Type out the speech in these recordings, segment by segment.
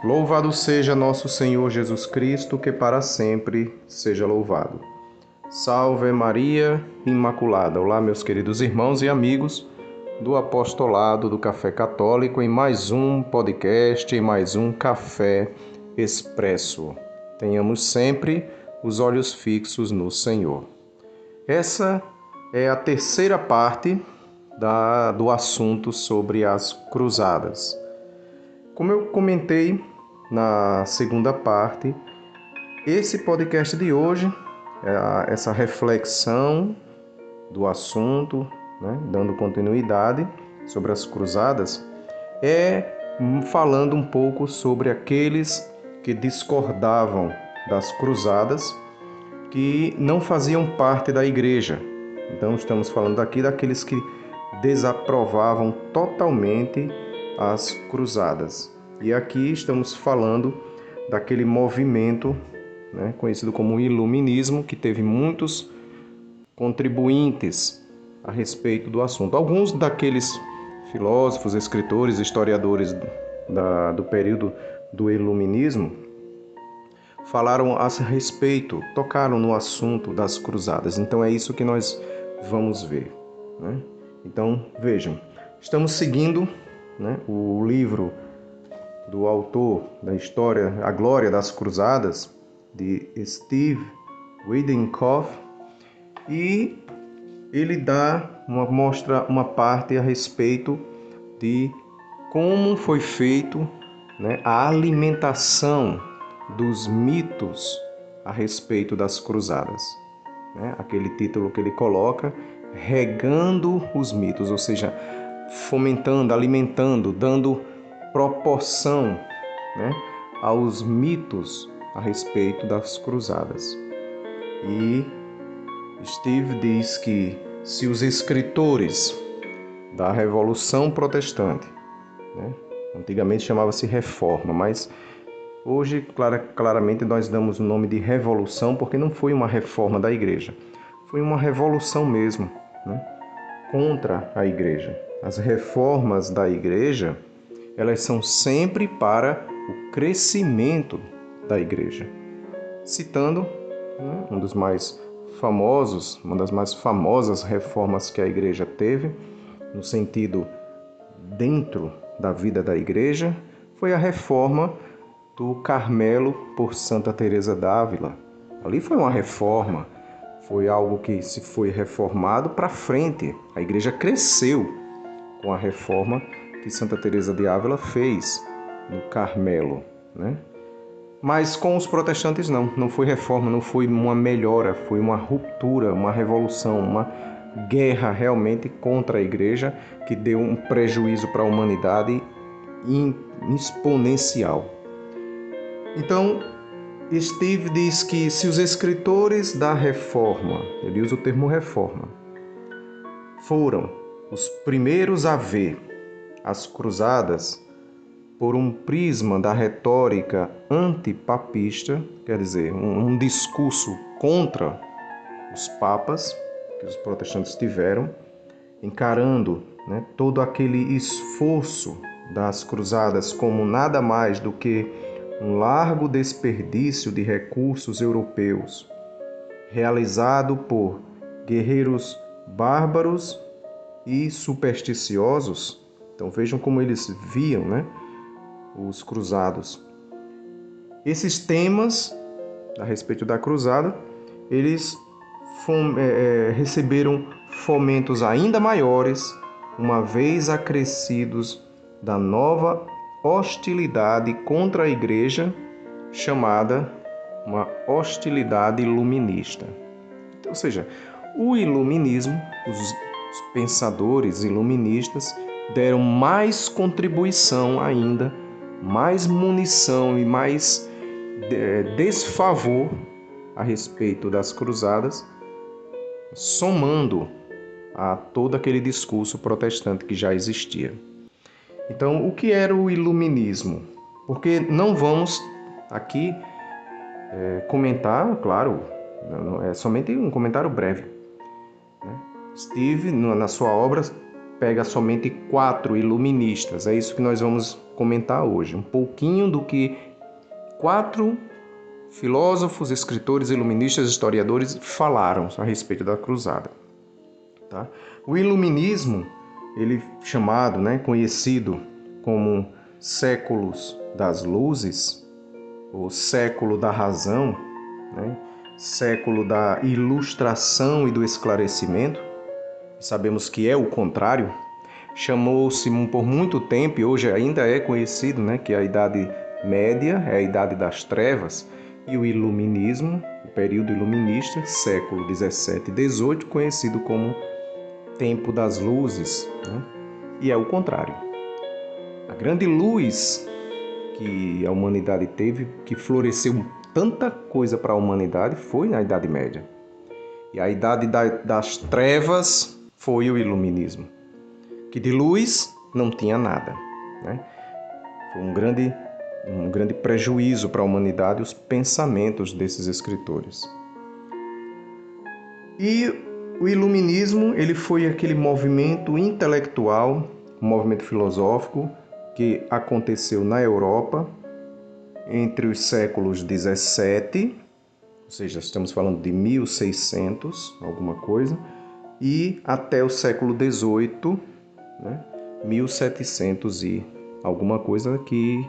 Louvado seja nosso Senhor Jesus Cristo, que para sempre seja louvado. Salve Maria Imaculada. Olá, meus queridos irmãos e amigos do apostolado do Café Católico, em mais um podcast, em mais um Café Expresso. Tenhamos sempre os olhos fixos no Senhor. Essa é a terceira parte do assunto sobre as cruzadas. Como eu comentei na segunda parte, esse podcast de hoje, essa reflexão do assunto, dando continuidade sobre as cruzadas, falando um pouco sobre aqueles que discordavam das cruzadas, que não faziam parte da igreja. Então estamos falando aqui daqueles que desaprovavam totalmente as cruzadas. E aqui estamos falando daquele movimento, conhecido como iluminismo, que teve muitos contribuintes a respeito do assunto. Alguns daqueles filósofos, escritores, historiadores do período do iluminismo falaram a respeito, tocaram no assunto das cruzadas. Então é isso que nós vamos ver. Então vejam, estamos seguindo o livro do autor da história A Glória das Cruzadas, de Steve Wiedenkoff, e ele mostra uma parte a respeito de como foi feito a alimentação dos mitos a respeito das cruzadas. Aquele título que ele coloca, regando os mitos, ou seja, fomentando, alimentando, dando proporção aos mitos a respeito das cruzadas. E Steve diz que se os escritores da Revolução Protestante, antigamente chamava-se Reforma, mas hoje claramente nós damos o nome de Revolução porque não foi uma reforma da igreja, foi uma revolução mesmo, contra a igreja. As reformas da igreja, elas são sempre para o crescimento da igreja. Citando uma das mais famosas reformas que a igreja teve, no sentido dentro da vida da igreja, foi a reforma do Carmelo por Santa Teresa d'Ávila. Ali foi uma reforma, foi algo que se foi reformado para frente. A igreja cresceu com a reforma que Santa Teresa de Ávila fez no Carmelo, Mas com os protestantes não foi reforma, não foi uma melhora, foi uma ruptura, uma revolução, uma guerra realmente contra a igreja que deu um prejuízo para a humanidade exponencial. Então, Steve diz que se os escritores da reforma, ele usa o termo reforma, foram os primeiros a ver as cruzadas por um prisma da retórica antipapista, quer dizer, um discurso contra os papas que os protestantes tiveram, encarando todo aquele esforço das cruzadas como nada mais do que um largo desperdício de recursos europeus, realizado por guerreiros bárbaros e supersticiosos. Então vejam como eles viam, os cruzados. Esses temas a respeito da cruzada, eles receberam fomentos ainda maiores, uma vez acrescidos da nova hostilidade contra a igreja, chamada uma hostilidade iluminista. Então, ou seja, o iluminismo, os pensadores iluministas deram mais contribuição ainda, mais munição e mais desfavor a respeito das cruzadas, somando a todo aquele discurso protestante que já existia. Então, o que era o iluminismo? Porque não vamos aqui comentar, claro, é somente um comentário breve. Steve, na sua obra, pega somente 4 iluministas. É isso que nós vamos comentar hoje. Um pouquinho do que 4 filósofos, escritores, iluministas, historiadores falaram a respeito da cruzada. Tá? O iluminismo, ele chamado, conhecido como séculos das luzes, ou século da razão, século da ilustração e do esclarecimento, sabemos que é o contrário, chamou-se por muito tempo, e hoje ainda é conhecido, que a Idade Média é a Idade das Trevas, e o Iluminismo, o período iluminista, século 17 e 18, conhecido como Tempo das Luzes, e é o contrário. A grande luz que a humanidade teve, que floresceu tanta coisa para a humanidade, foi na Idade Média. E a Idade das Trevas foi o Iluminismo, que de luz não tinha nada. Foi um grande prejuízo para a humanidade os pensamentos desses escritores. E o Iluminismo, ele foi aquele movimento intelectual, um movimento filosófico que aconteceu na Europa entre os séculos 17, ou seja, estamos falando de 1600, alguma coisa, e até o século 18, 1700 e alguma coisa, que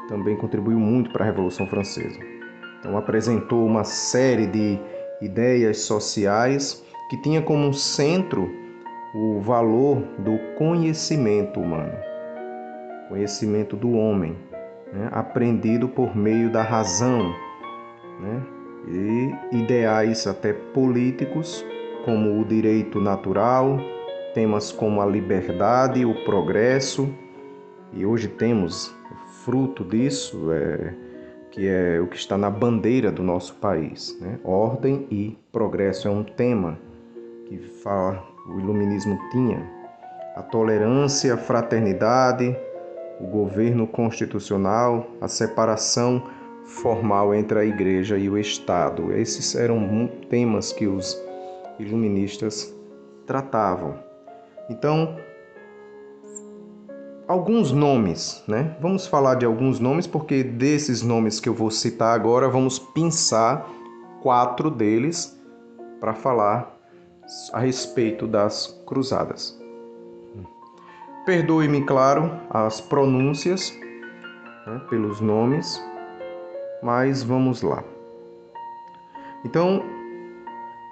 também contribuiu muito para a Revolução Francesa. Então apresentou uma série de ideias sociais que tinha como centro o valor do conhecimento humano, conhecimento do homem, aprendido por meio da razão, e ideais até políticos, como o direito natural, temas como a liberdade, o progresso, e hoje temos fruto disso, que é o que está na bandeira do nosso país. Ordem e progresso é um tema que o iluminismo tinha. A tolerância, a fraternidade, o governo constitucional, a separação formal entre a igreja e o Estado. Esses eram temas que os iluministas tratavam. Então, alguns nomes, Vamos falar de alguns nomes, porque desses nomes que eu vou citar agora, vamos pensar 4 deles para falar a respeito das cruzadas. Perdoe-me, claro, as pronúncias, pelos nomes, mas vamos lá. Então,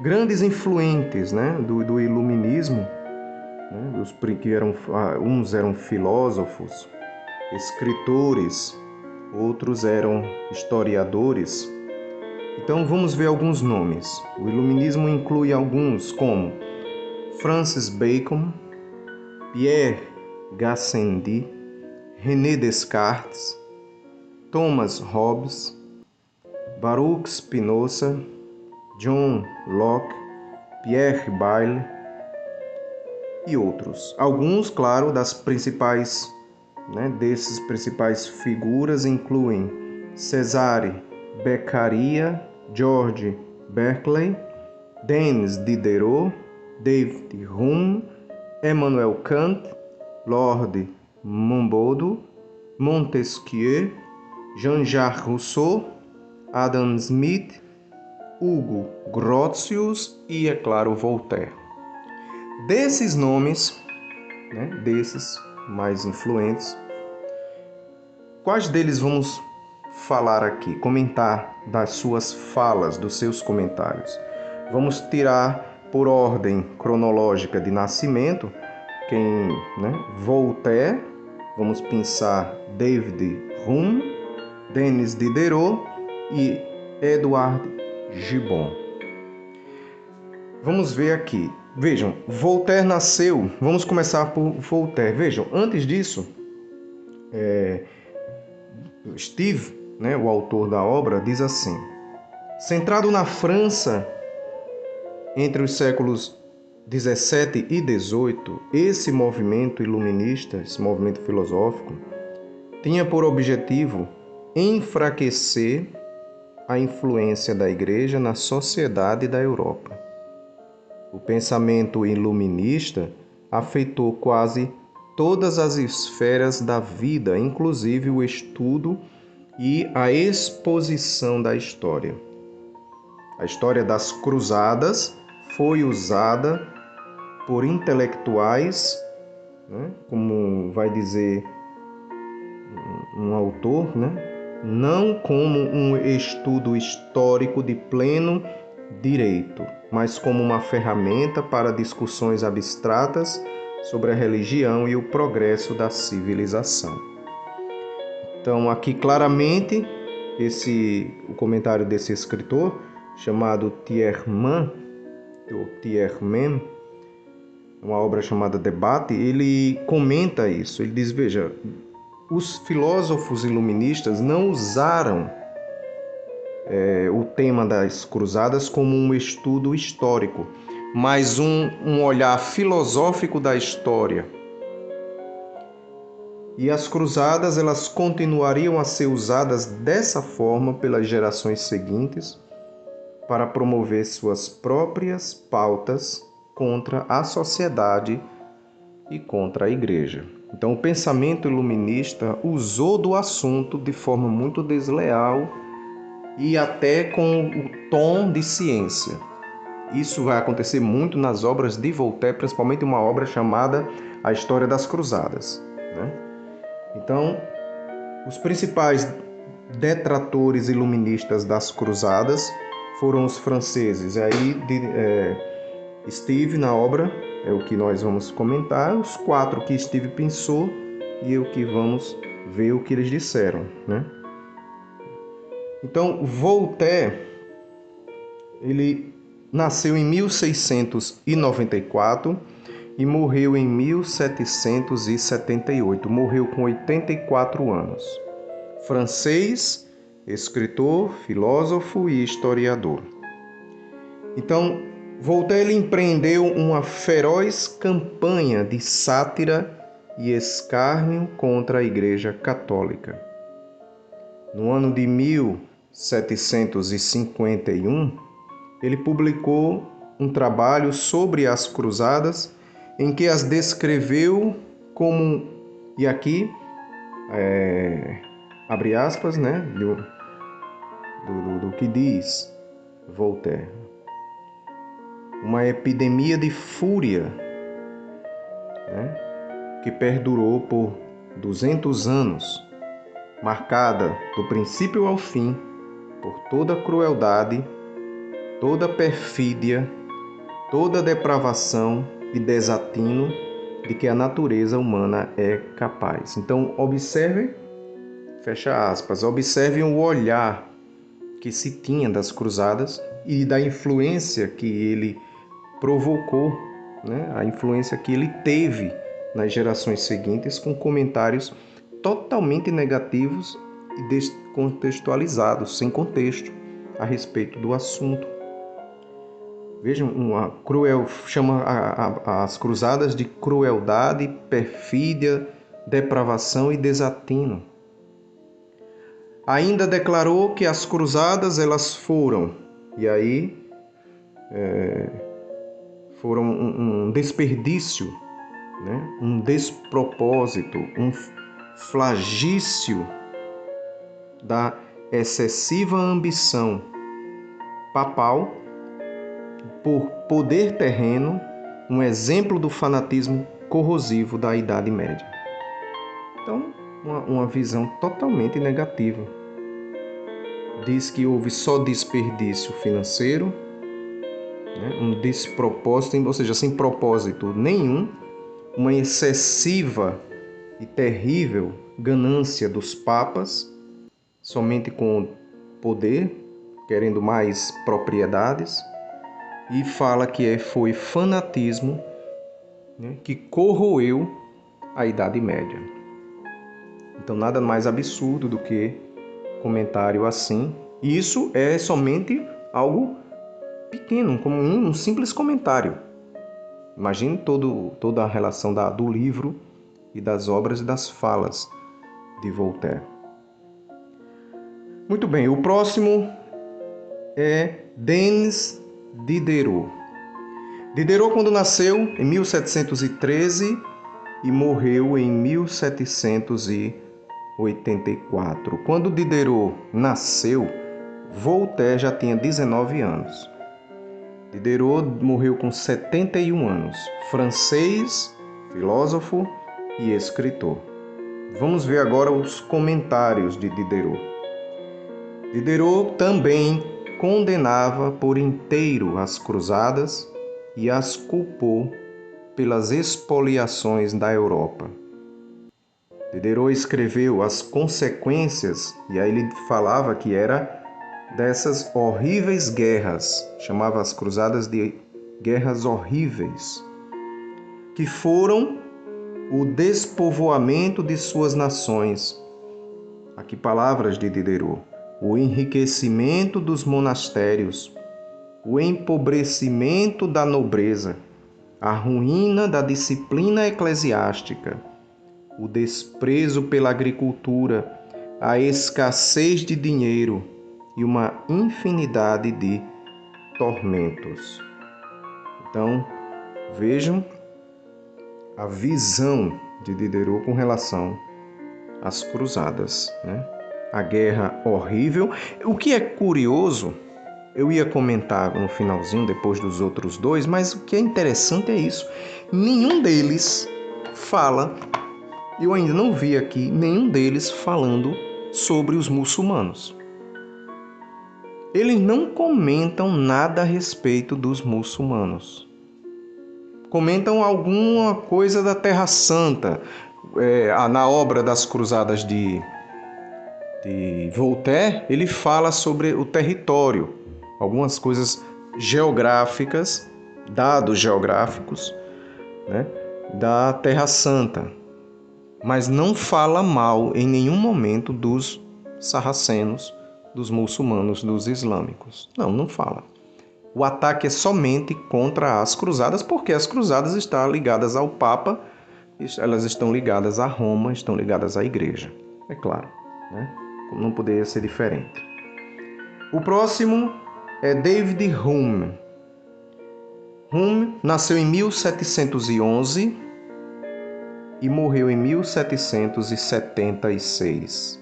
grandes influentes, do iluminismo, uns eram filósofos, escritores, outros eram historiadores. Então vamos ver alguns nomes. O iluminismo inclui alguns como Francis Bacon, Pierre Gassendi, René Descartes, Thomas Hobbes, Baruch Spinoza, John Locke, Pierre Bayle e outros. Alguns, claro, desses principais figuras incluem Cesare Beccaria, George Berkeley, Denis Diderot, David Hume, Emmanuel Kant, Lord Monboddo, Montesquieu, Jean-Jacques Rousseau, Adam Smith, Hugo Grotius e, é claro, Voltaire. Desses nomes, desses mais influentes, quais deles vamos falar aqui, comentar das suas falas, dos seus comentários? Vamos tirar por ordem cronológica de nascimento, Voltaire, vamos pensar David Hume, Denis Diderot e Edward Gibbon. Vamos ver aqui. Vejam, Voltaire nasceu... Vamos começar por Voltaire. Vejam, antes disso, Steve, o autor da obra, diz assim: centrado na França entre os séculos 17 e 18, esse movimento iluminista, esse movimento filosófico, tinha por objetivo enfraquecer a influência da Igreja na sociedade da Europa. O pensamento iluminista afetou quase todas as esferas da vida, inclusive o estudo e a exposição da história. A história das cruzadas foi usada por intelectuais, né, como vai dizer um autor, né, não como um estudo histórico de pleno direito, mas como uma ferramenta para discussões abstratas sobre a religião e o progresso da civilização. Então, aqui claramente, o comentário desse escritor, chamado Thierman, uma obra chamada Debate, ele comenta isso. Ele diz, veja, os filósofos iluministas não usaram o tema das cruzadas como um estudo histórico, mas um olhar filosófico da história. E as cruzadas, elas continuariam a ser usadas dessa forma pelas gerações seguintes para promover suas próprias pautas contra a sociedade e contra a igreja. Então, o pensamento iluminista usou do assunto de forma muito desleal e até com o tom de ciência. Isso vai acontecer muito nas obras de Voltaire, principalmente uma obra chamada A História das Cruzadas, né? Então, os principais detratores iluministas das cruzadas foram os franceses. Aí, Steve, na obra, é o que nós vamos comentar, os 4 que Steve pensou e o que vamos ver o que eles disseram, né? Então, Voltaire, ele nasceu em 1694 e morreu em 1778. Morreu com 84 anos. Francês, escritor, filósofo e historiador. Então, Voltaire empreendeu uma feroz campanha de sátira e escárnio contra a Igreja Católica. No ano de 1751, ele publicou um trabalho sobre as cruzadas, em que as descreveu como, e aqui, abre aspas, né, do que diz Voltaire, uma epidemia de fúria, né, que perdurou por 200 anos, marcada do princípio ao fim por toda crueldade, toda perfídia, toda depravação e desatino de que a natureza humana é capaz. Então, observe, fecha aspas, observe o olhar que se tinha das cruzadas e da influência que ele provocou, né? A influência que ele teve nas gerações seguintes, com comentários totalmente negativos e descontextualizados, sem contexto, a respeito do assunto. Vejam, chama as cruzadas de crueldade, perfídia, depravação e desatino. Ainda declarou que as cruzadas elas foram, e aí foram um desperdício, né? Um despropósito, um flagício da excessiva ambição papal por poder terreno, um exemplo do fanatismo corrosivo da Idade Média. Então, uma visão totalmente negativa. Diz que houve só desperdício financeiro, né, um despropósito, ou seja, sem propósito nenhum, uma excessiva e terrível ganância dos papas, somente com poder, querendo mais propriedades, e fala que foi fanatismo, né, que corroeu a Idade Média. Então, nada mais absurdo do que comentário assim. E isso é somente algo pequeno, como um simples comentário. Imagine toda a relação do livro e das obras e das falas de Voltaire. Muito bem, o próximo é Denis Diderot. Diderot, quando nasceu em 1713 e morreu em 1784. Quando Diderot nasceu, Voltaire já tinha 19 anos. Diderot morreu com 71 anos, francês, filósofo e escritor. Vamos ver agora os comentários de Diderot. Diderot também condenava por inteiro as cruzadas e as culpou pelas expoliações da Europa. Diderot escreveu as consequências, e aí ele falava que era dessas horríveis guerras, chamava as cruzadas de guerras horríveis, que foram o despovoamento de suas nações. Aqui palavras de Diderot. O enriquecimento dos monastérios, o empobrecimento da nobreza, a ruína da disciplina eclesiástica, o desprezo pela agricultura, a escassez de dinheiro e uma infinidade de tormentos. Então, vejam a visão de Diderot com relação às cruzadas, né? A guerra horrível. O que é curioso, eu ia comentar no finalzinho, depois dos outros dois, mas o que é interessante é isso. Nenhum deles fala, eu ainda não vi aqui nenhum deles falando sobre os muçulmanos. Eles não comentam nada a respeito dos muçulmanos. Comentam alguma coisa da Terra Santa. Na obra das Cruzadas de Voltaire, ele fala sobre o território, algumas coisas geográficas, dados geográficos, né, da Terra Santa, mas não fala mal em nenhum momento dos sarracenos, dos muçulmanos, dos islâmicos. Não fala. O ataque é somente contra as cruzadas, porque as cruzadas estão ligadas ao Papa, elas estão ligadas a Roma, estão ligadas à Igreja, é claro, né? Não poderia ser diferente. O próximo é David Hume. Hume nasceu em 1711 e morreu em 1776.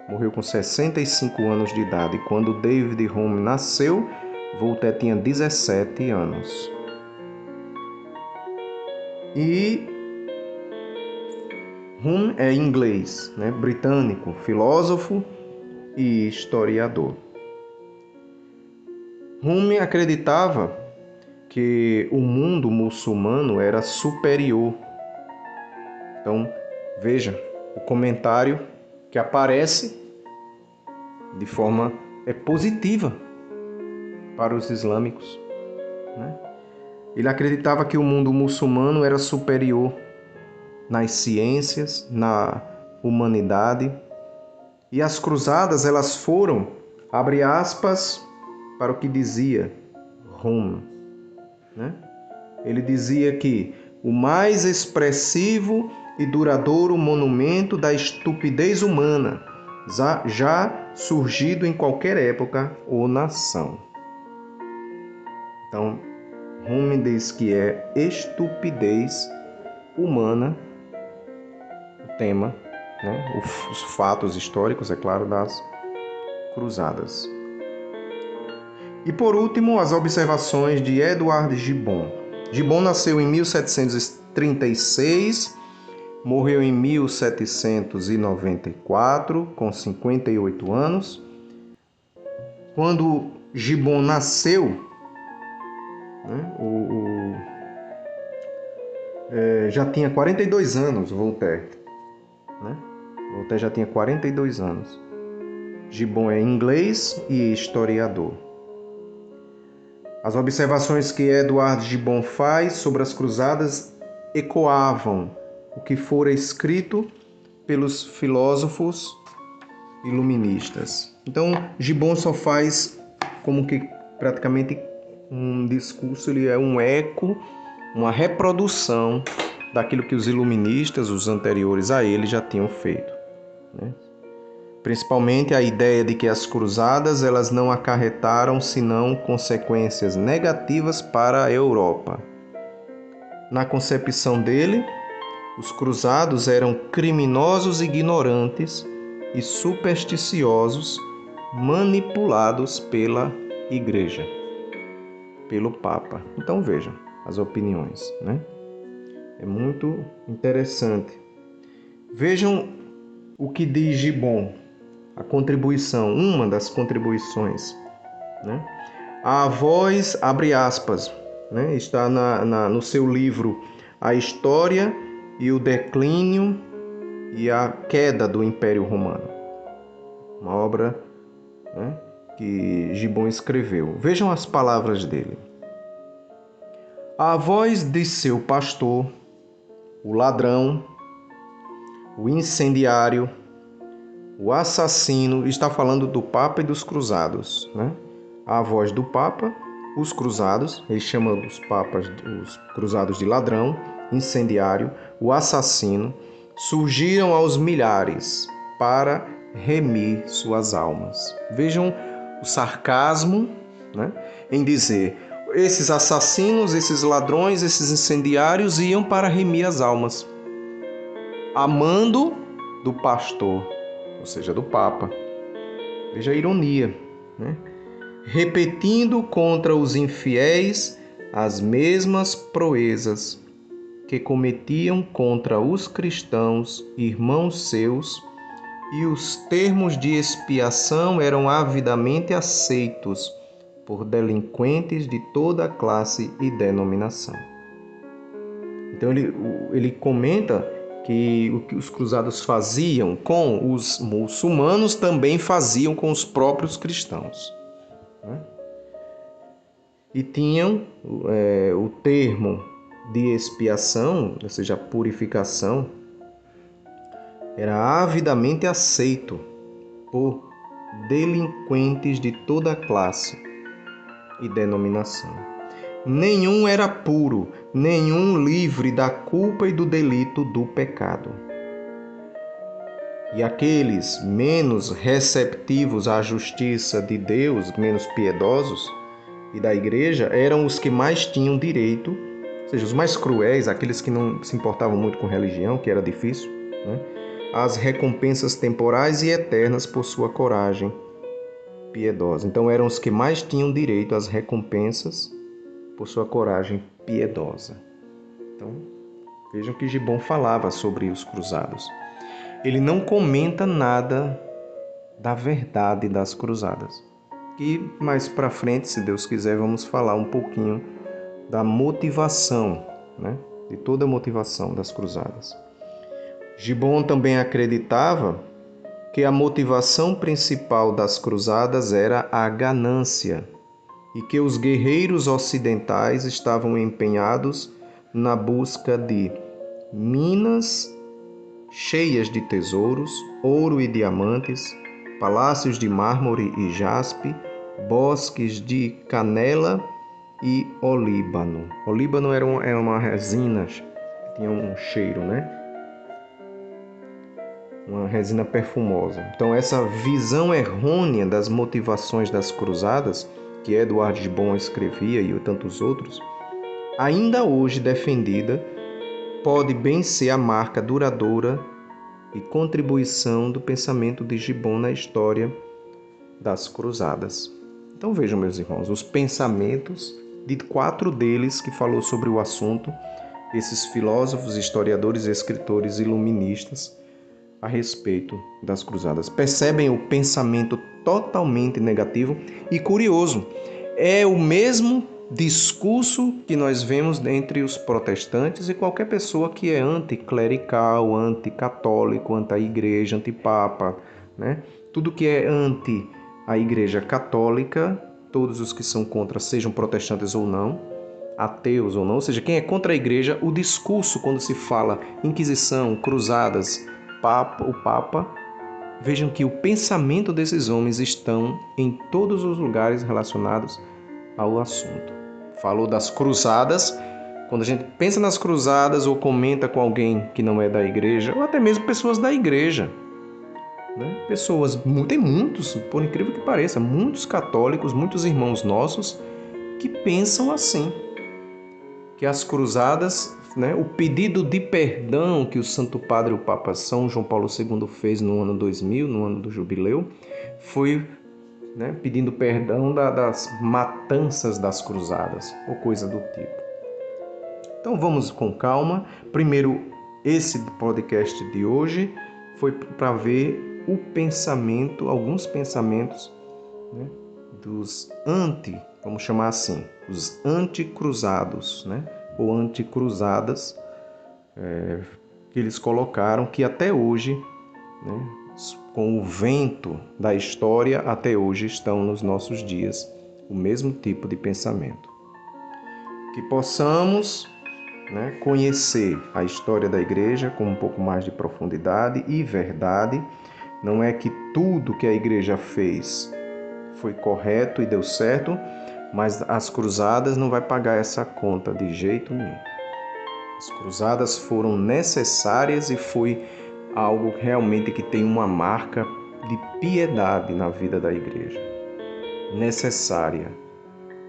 Morreu com 65 anos de idade. Quando David Hume nasceu, Voltaire tinha 17 anos. E Hume é inglês, né? Britânico, filósofo e historiador. Hume acreditava que o mundo muçulmano era superior. Então, veja o comentário que aparece de forma positiva para os islâmicos, né? Ele acreditava que o mundo muçulmano era superior nas ciências, na humanidade. E as cruzadas, elas foram, abre aspas, para o que dizia Hume, né? Ele dizia que o mais expressivo e duradouro monumento da estupidez humana, já surgido em qualquer época ou nação. Então, Hume diz que é estupidez humana o tema, né? Os fatos históricos, é claro, das cruzadas. E por último, as observações de Edward Gibbon. Gibbon nasceu em 1736, morreu em 1794, com 58 anos. Quando Gibbon nasceu, né, já tinha 42 anos, Voltaire. Né? Voltaire já tinha 42 anos. Gibbon é inglês e historiador. As observações que Edward Gibbon faz sobre as cruzadas ecoavam o que fora escrito pelos filósofos iluministas. Então, Gibbon só faz como que praticamente um discurso, ele é um eco, uma reprodução daquilo que os iluministas, os anteriores a ele, já tinham feito, né? principalmente a ideia de que as cruzadas elas não acarretaram senão consequências negativas para a Europa. Na concepção dele, os cruzados eram criminosos ignorantes e supersticiosos manipulados pela Igreja, pelo Papa. Então vejam as opiniões, né? É muito interessante. Vejam o que diz Gibbon, a contribuição, uma das contribuições, né? A voz, abre aspas, né? Está no seu livro A História e o Declínio e a Queda do Império Romano. Uma obra, né, que Gibbon escreveu. Vejam as palavras dele. A voz de seu pastor, o ladrão, o incendiário, o assassino, está falando do Papa e dos cruzados, né? A voz do Papa, os cruzados, ele chama os papas, os cruzados de ladrão, incendiário, o assassino, surgiram aos milhares para remir suas almas. Vejam o sarcasmo, né, em dizer, esses assassinos, esses ladrões, esses incendiários iam para remir as almas, amando do pastor, ou seja, do Papa. Veja a ironia, né? Repetindo contra os infiéis as mesmas proezas que cometiam contra os cristãos, irmãos seus, e os termos de expiação eram avidamente aceitos por delinquentes de toda classe e denominação. Então ele comenta que o que os cruzados faziam com os muçulmanos também faziam com os próprios cristãos, né? E tinham o termo de expiação, ou seja, a purificação, era avidamente aceito por delinquentes de toda classe e denominação. Nenhum era puro, nenhum livre da culpa e do delito do pecado. E aqueles menos receptivos à justiça de Deus, menos piedosos, e da Igreja, eram os que mais tinham direito, ou seja, os mais cruéis, aqueles que não se importavam muito com religião, que era difícil, né? As recompensas temporais e eternas por sua coragem piedosa. Então eram os que mais tinham direito às recompensas por sua coragem piedosa. Então, vejam que Gibbon falava sobre os cruzados. Ele não comenta nada da verdade das cruzadas. E mais para frente, se Deus quiser, vamos falar um pouquinho da motivação, né? De toda a motivação das cruzadas. Gibbon também acreditava que a motivação principal das cruzadas era a ganância e que os guerreiros ocidentais estavam empenhados na busca de minas cheias de tesouros, ouro e diamantes, palácios de mármore e jaspe, bosques de canela e olíbano. Olíbano era uma resina que tinha um cheiro, né? Uma resina perfumosa. Então essa visão errônea das motivações das cruzadas, que Edward Gibbon escrevia e tantos outros, ainda hoje defendida, pode bem ser a marca duradoura e contribuição do pensamento de Gibbon na história das cruzadas. Então vejam, meus irmãos, os pensamentos de 4 deles que falou sobre o assunto, esses filósofos, historiadores e escritores iluministas, a respeito das cruzadas. Percebem o pensamento totalmente negativo e curioso. É o mesmo discurso que nós vemos entre os protestantes e qualquer pessoa que é anticlerical, anticatólico, anti-igreja, antipapa, né? Tudo que é anti a igreja católica, todos os que são contra, sejam protestantes ou não, ateus ou não, ou seja, quem é contra a igreja, o discurso quando se fala Inquisição, cruzadas, o Papa, vejam que o pensamento desses homens estão em todos os lugares relacionados ao assunto. Falou das cruzadas, quando a gente pensa nas cruzadas ou comenta com alguém que não é da igreja, ou até mesmo pessoas da igreja, né? Tem muitos, por incrível que pareça, muitos católicos, muitos irmãos nossos que pensam assim, que as cruzadas, né, o pedido de perdão que o Santo Padre, o Papa São João Paulo II fez no ano 2000, no ano do jubileu, foi, né, pedindo perdão das matanças das cruzadas, ou coisa do tipo. Então vamos com calma. Primeiro, esse podcast de hoje foi para ver o pensamento, alguns pensamentos, né, dos vamos chamar assim, os anticruzados, né, ou anticruzadas, que eles colocaram, que até hoje, né, com o vento da história, até hoje estão nos nossos dias, o mesmo tipo de pensamento. Que possamos, né, conhecer a história da igreja com um pouco mais de profundidade e verdade. Não é que tudo que a igreja fez foi correto e deu certo, mas as cruzadas não vai pagar essa conta de jeito nenhum. As cruzadas foram necessárias e foi algo realmente que tem uma marca de piedade na vida da igreja. Necessária,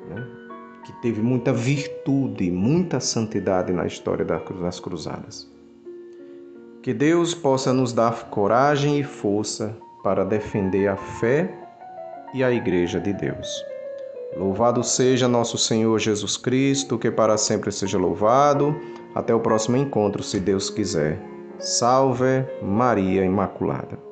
né? Que teve muita virtude, muita santidade na história das cruzadas. Que Deus possa nos dar coragem e força para defender a fé e a Igreja de Deus. Louvado seja nosso Senhor Jesus Cristo, que para sempre seja louvado. Até o próximo encontro, se Deus quiser. Salve Maria Imaculada.